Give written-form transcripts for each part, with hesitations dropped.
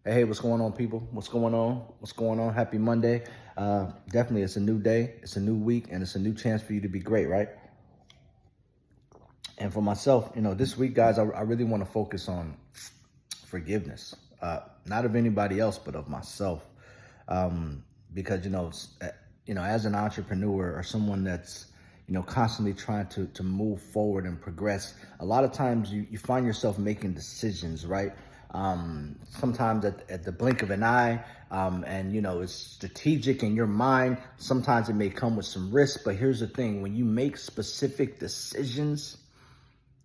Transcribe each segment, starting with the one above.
Hey, what's going on, people? What's going on? What's going on? Happy Monday. Definitely, it's a new day, it's a new week, and it's a new chance for you to be great, right? And for myself, this week, guys, I really want to focus on forgiveness, not of anybody else, but of myself. Because, as an entrepreneur or someone that's, constantly trying to move forward and progress, a lot of times you find yourself making decisions, right? Sometimes at the blink of an eye, and it's strategic in your mind. Sometimes it may come with some risk, but here's the thing: when you make specific decisions,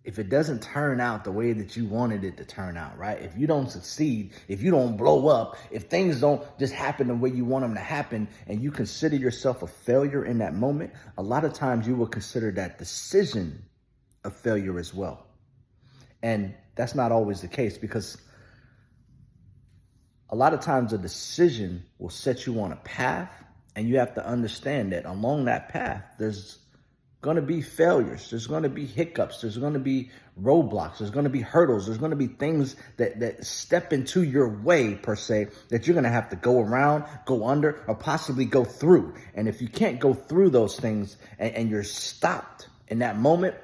if it doesn't turn out the way that you wanted it to turn out, right? If you don't succeed, if you don't blow up, if things don't just happen the way you want them to happen, and you consider yourself a failure in that moment, a lot of times you will consider that decision a failure as well. And that's not always the case, because a lot of times a decision will set you on a path, and you have to understand that along that path, there's going to be failures. There's going to be hiccups. There's going to be roadblocks. There's going to be hurdles. There's going to be things that step into your way, per se, that you're going to have to go around, go under, or possibly go through. And if you can't go through those things and you're stopped in that moment,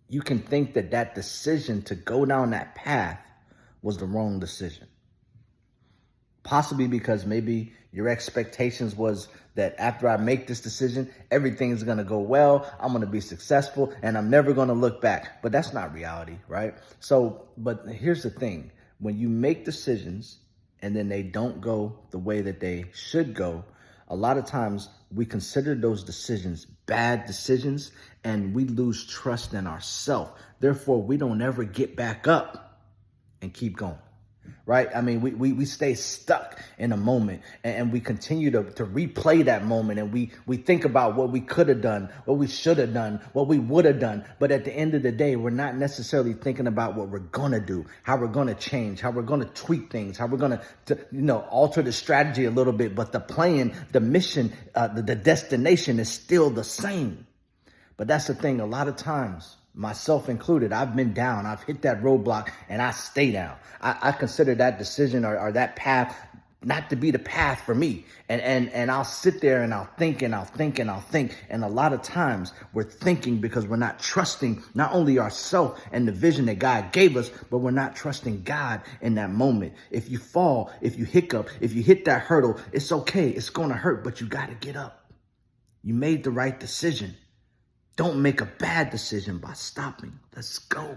you can think that decision to go down that path was the wrong decision. Possibly because maybe your expectations was that after I make this decision, everything's going to go well, I'm going to be successful, and I'm never going to look back. But that's not reality, right? So, but here's the thing. When you make decisions and then they don't go the way that they should go, a lot of times we consider those decisions bad decisions, and we lose trust in ourselves. Therefore, we don't ever get back up and keep going. Right? I mean, we stay stuck in a moment, and we continue to replay that moment, and we think about what we could have done, what we should have done, what we would have done. But at the end of the day, we're not necessarily thinking about what we're going to do, how we're going to change, how we're going to tweak things, how we're going to, alter the strategy a little bit. But the plan, the mission, the destination is still the same. But that's the thing. A lot of times, myself included, I've been down. I've hit that roadblock and I stay down. I consider that decision or that path not to be the path for me. And I'll sit there and I'll think and I'll think and I'll think. And a lot of times we're thinking because we're not trusting not only ourselves and the vision that God gave us, but we're not trusting God in that moment. If you fall, if you hiccup, if you hit that hurdle, it's okay. It's going to hurt, but you got to get up. You made the right decision. Don't make a bad decision by stopping. Let's go.